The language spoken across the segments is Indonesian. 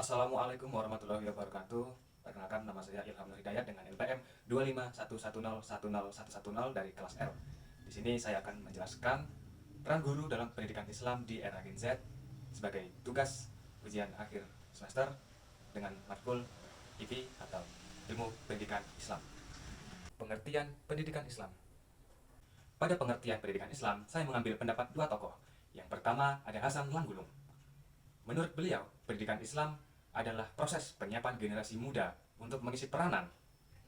Assalamualaikum warahmatullahi wabarakatuh. Perkenalkan, nama saya Ilham Nur Hidayat dengan NPM 25110101110 dari kelas L. Di sini saya akan menjelaskan peran guru dalam pendidikan Islam di era Gen Z sebagai tugas ujian akhir semester dengan matkul IP atau ilmu pendidikan Islam. Pengertian pendidikan Islam. Pada pengertian pendidikan Islam, saya mengambil pendapat dua tokoh. Yang pertama ada Hasan Langgulung. Menurut beliau, pendidikan Islam adalah proses penyiapan generasi muda untuk mengisi peranan,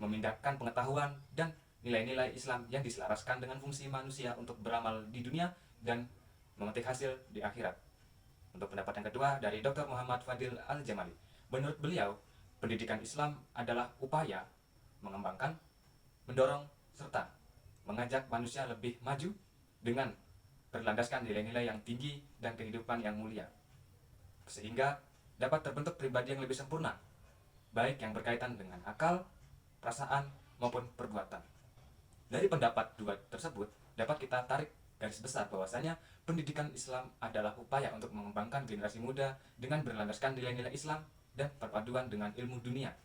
memindahkan pengetahuan dan nilai-nilai Islam yang diselaraskan dengan fungsi manusia untuk beramal di dunia dan memetik hasil di akhirat. Untuk pendapat yang kedua dari Dr. Muhammad Fadil Al-Jamali. Menurut beliau, pendidikan Islam adalah upaya mengembangkan, mendorong, serta mengajak manusia lebih maju dengan berlandaskan nilai-nilai yang tinggi dan kehidupan yang mulia, sehingga dapat terbentuk pribadi yang lebih sempurna, baik yang berkaitan dengan akal, perasaan, maupun perbuatan. Dari pendapat dua tersebut, dapat kita tarik garis besar bahwasanya pendidikan Islam adalah upaya untuk mengembangkan generasi muda dengan berlandaskan nilai-nilai Islam dan perpaduan dengan ilmu dunia,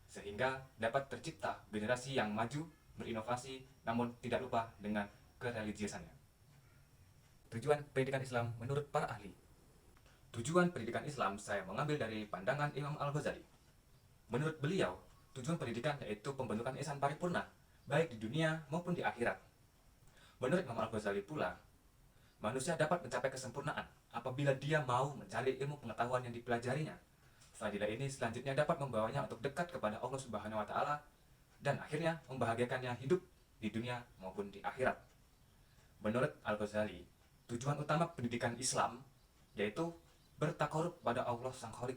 sehingga dapat tercipta generasi yang maju, berinovasi, namun tidak lupa dengan kereligiusannya. Tujuan pendidikan Islam menurut para ahli. Tujuan pendidikan Islam saya mengambil dari pandangan Imam Al-Ghazali. Menurut beliau, tujuan pendidikan yaitu pembentukan ihsan paripurna, baik di dunia maupun di akhirat. Menurut Imam Al-Ghazali pula, manusia dapat mencapai kesempurnaan apabila dia mau mencari ilmu pengetahuan yang dipelajarinya. Fadilah ini selanjutnya dapat membawanya untuk dekat kepada Allah Subhanahu wa Ta'ala dan akhirnya membahagiakannya hidup di dunia maupun di akhirat. Menurut Al-Ghazali, tujuan utama pendidikan Islam yaitu bertakarub pada Allah Sang Khalik,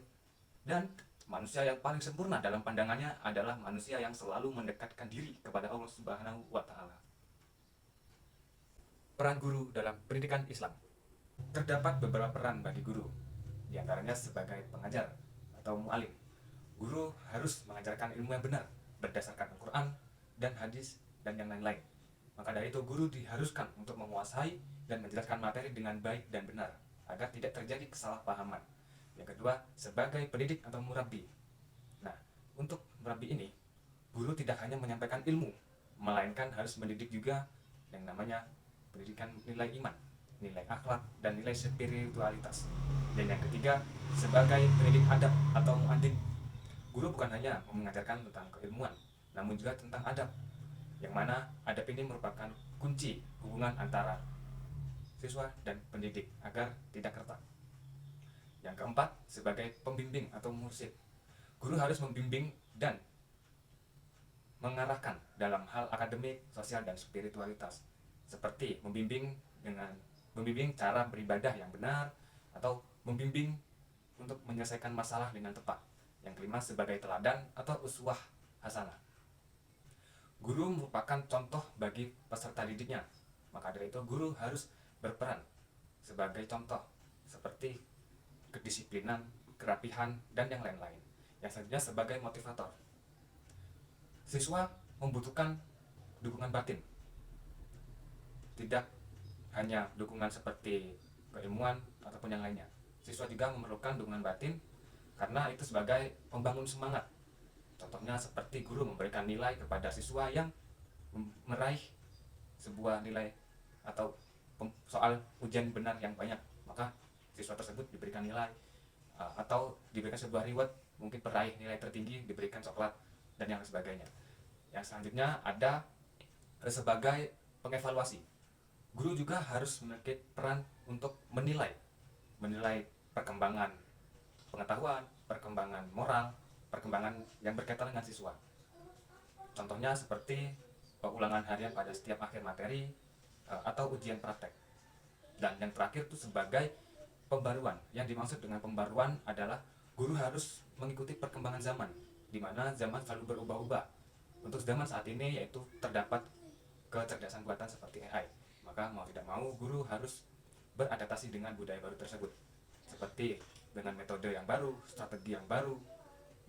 dan manusia yang paling sempurna dalam pandangannya adalah manusia yang selalu mendekatkan diri kepada Allah Subhanahu wa Ta'ala. Peran guru dalam pendidikan Islam. Terdapat beberapa peran bagi guru, diantaranya sebagai pengajar atau mu'alim. Guru harus mengajarkan ilmu yang benar berdasarkan Al-Quran dan hadis dan yang lain-lain. Maka dari itu guru diharuskan untuk menguasai dan menjelaskan materi dengan baik dan benar agar tidak terjadi kesalahpahaman. Yang kedua, sebagai pendidik atau murabbi. Nah, untuk murabbi ini, guru tidak hanya menyampaikan ilmu, melainkan harus mendidik juga yang namanya pendidikan nilai iman, nilai akhlak, dan nilai spiritualitas. Dan yang ketiga, sebagai pendidik adab atau muadzin. Guru bukan hanya mengajarkan tentang keilmuan, namun juga tentang adab, yang mana adab ini merupakan kunci hubungan antara siswa dan pendidik agar tidak retak. Yang keempat, sebagai pembimbing atau mursyid. Guru harus membimbing dan mengarahkan dalam hal akademik, sosial, dan spiritualitas, seperti membimbing cara beribadah yang benar atau membimbing untuk menyelesaikan masalah dengan tepat. Yang kelima, sebagai teladan atau uswah hasanah. Guru merupakan contoh bagi peserta didiknya. Maka dari itu guru harus berperan sebagai contoh seperti kedisiplinan, kerapihan, dan yang lain-lain. Yang selanjutnya sebagai motivator. Siswa membutuhkan dukungan batin, tidak hanya dukungan seperti keilmuan ataupun yang lainnya. Siswa juga memerlukan dukungan batin karena itu sebagai pembangun semangat. Contohnya seperti guru memberikan nilai kepada siswa yang meraih sebuah nilai atau soal ujian benar yang banyak, maka siswa tersebut diberikan nilai atau diberikan sebuah reward, mungkin peraih nilai tertinggi diberikan coklat dan yang sebagainya. Yang selanjutnya ada sebagai pengevaluasi. Guru juga harus memiliki peran untuk menilai perkembangan pengetahuan, perkembangan moral, perkembangan yang berkaitan dengan siswa. Contohnya seperti ulangan harian pada setiap akhir materi atau ujian praktek. Dan yang terakhir itu sebagai pembaruan. Yang dimaksud dengan pembaruan adalah guru harus mengikuti perkembangan zaman, di mana zaman selalu berubah-ubah. Untuk zaman saat ini yaitu terdapat kecerdasan buatan seperti AI. Maka mau tidak mau guru harus beradaptasi dengan budaya baru tersebut, seperti dengan metode yang baru, strategi yang baru,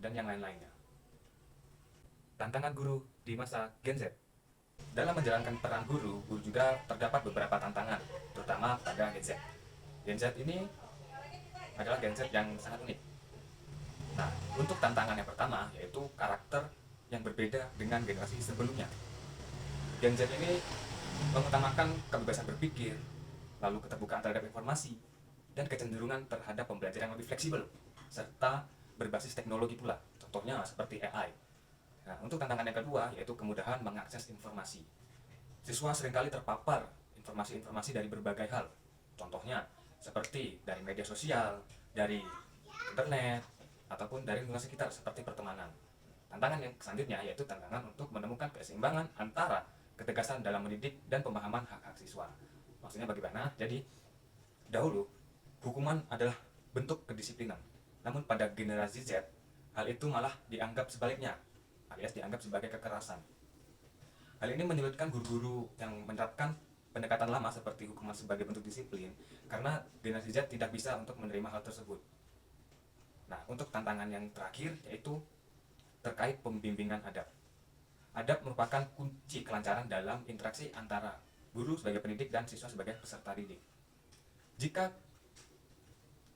dan yang lain-lainnya. Tantangan guru di masa Gen Z. Dalam menjalankan peran guru juga terdapat beberapa tantangan, terutama pada Gen Z. Gen Z ini adalah Gen Z yang sangat unik. tantangan yang pertama yaitu karakter yang berbeda dengan generasi sebelumnya. Gen Z ini mengutamakan kebebasan berpikir, lalu keterbukaan terhadap informasi, dan kecenderungan terhadap pembelajaran yang lebih fleksibel, serta berbasis teknologi pula, contohnya seperti AI. Nah, untuk tantangan yang kedua yaitu kemudahan mengakses informasi. Siswa seringkali terpapar informasi-informasi dari berbagai hal, contohnya seperti dari media sosial, dari internet, ataupun dari lingkungan sekitar seperti pertemanan. Tantangan yang selanjutnya yaitu tantangan untuk menemukan keseimbangan antara ketegasan dalam mendidik dan pemahaman hak-hak siswa. Maksudnya bagaimana? Jadi, dahulu hukuman adalah bentuk kedisiplinan. Namun pada generasi Z, hal itu malah dianggap sebaliknya, alias dianggap sebagai kekerasan. Hal ini menyulitkan guru-guru yang menerapkan pendekatan lama seperti hukuman sebagai bentuk disiplin, karena generasi Z tidak bisa untuk menerima hal tersebut. Nah, untuk tantangan yang terakhir yaitu terkait pembimbingan adab. Adab merupakan kunci kelancaran dalam interaksi antara guru sebagai pendidik dan siswa sebagai peserta didik. Jika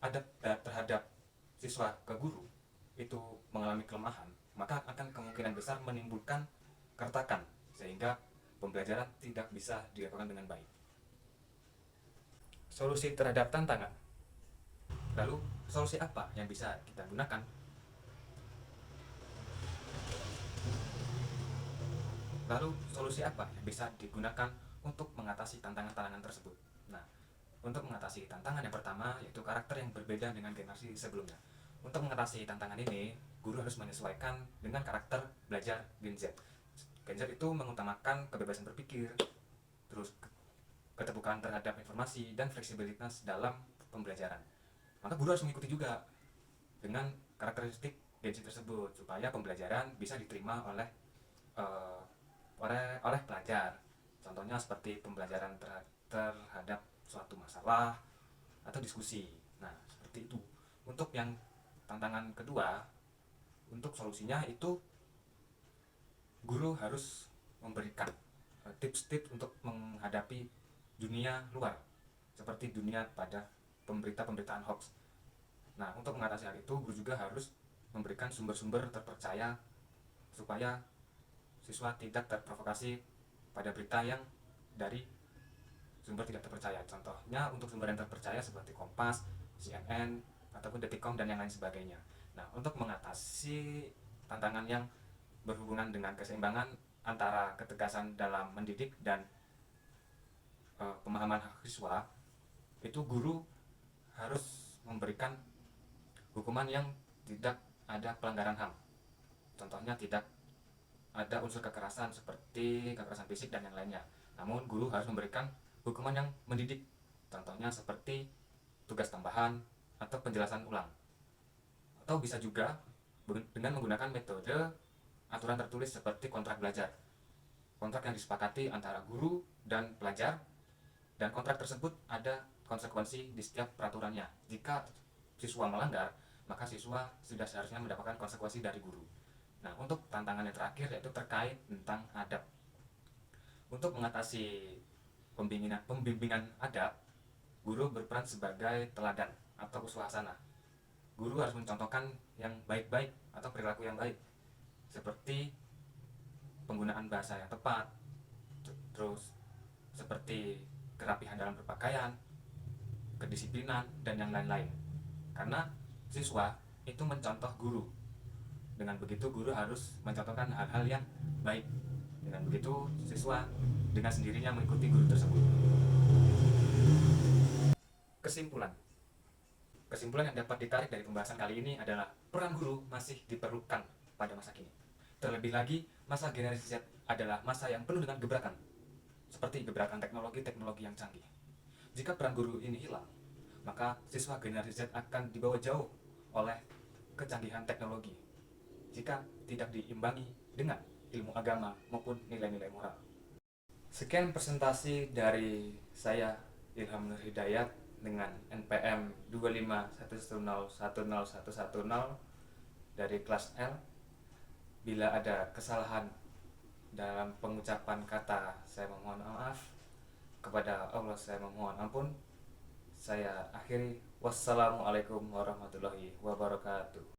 adab terhadap siswa ke guru itu mengalami kelemahan, maka akan kemungkinan besar menimbulkan keretakan sehingga pembelajaran tidak bisa dilakukan dengan baik. Solusi terhadap tantangan. Lalu, solusi apa yang bisa kita gunakan? Lalu, solusi apa yang bisa digunakan untuk mengatasi tantangan-tantangan tersebut? Nah, untuk mengatasi tantangan yang pertama yaitu karakter yang berbeda dengan generasi sebelumnya. Untuk mengatasi tantangan ini, guru harus menyesuaikan dengan karakter belajar Gen Z. Gen Z itu mengutamakan kebebasan berpikir, terus keterbukaan terhadap informasi, dan fleksibilitas dalam pembelajaran. Maka guru harus mengikuti juga dengan karakteristik Gen Z tersebut supaya pembelajaran bisa diterima oleh pelajar. Contohnya seperti pembelajaran terhadap suatu masalah atau diskusi. Nah, seperti itu. Untuk yang tantangan kedua, untuk solusinya itu guru harus memberikan tips-tips untuk menghadapi dunia luar, seperti dunia pada pemberitaan hoax. Nah, untuk mengatasi hal itu, guru juga harus memberikan sumber-sumber terpercaya supaya siswa tidak terprovokasi pada berita yang dari sumber tidak terpercaya. Contohnya untuk sumber yang terpercaya seperti Kompas, CNN, ataupun Detikcom dan yang lain sebagainya. Nah, untuk mengatasi tantangan yang berhubungan dengan keseimbangan antara ketegasan dalam mendidik dan pemahaman hak siswa, itu guru harus memberikan hukuman yang tidak ada pelanggaran HAM. Contohnya tidak ada unsur kekerasan seperti kekerasan fisik dan yang lainnya. Namun guru harus memberikan hukuman yang mendidik. Contohnya seperti tugas tambahan atau penjelasan ulang. Atau bisa juga dengan menggunakan metode aturan tertulis seperti kontrak belajar. Kontrak yang disepakati antara guru dan pelajar, dan kontrak tersebut ada konsekuensi di setiap peraturannya. Jika siswa melanggar, maka siswa sudah seharusnya mendapatkan konsekuensi dari guru. Nah, untuk tantangan yang terakhir yaitu terkait tentang adab. Untuk mengatasi pembimbingan adab, guru berperan sebagai teladan atau uswahasana. Guru harus mencontohkan yang baik-baik atau perilaku yang baik, seperti penggunaan bahasa yang tepat, terus seperti kerapihan dalam berpakaian, kedisiplinan, dan yang lain-lain. Karena siswa itu mencontoh guru. Dengan begitu guru harus mencontohkan hal-hal yang baik. Dengan begitu siswa dengan sendirinya mengikuti guru tersebut. Kesimpulan yang dapat ditarik dari pembahasan kali ini adalah peran guru masih diperlukan pada masa kini. Terlebih lagi, masa generasi Z adalah masa yang penuh dengan gebrakan, seperti gebrakan teknologi yang canggih. Jika peran guru ini hilang, maka siswa generasi Z akan dibawa jauh oleh kecanggihan teknologi jika tidak diimbangi dengan ilmu agama maupun nilai-nilai moral. Sekian presentasi dari saya, Ilham Nur Hidayat, dengan NPM 251010110 dari kelas L. Bila ada kesalahan dalam pengucapan kata, saya memohon maaf. Kepada Allah saya memohon ampun. Saya akhiri. Wassalamualaikum warahmatullahi wabarakatuh.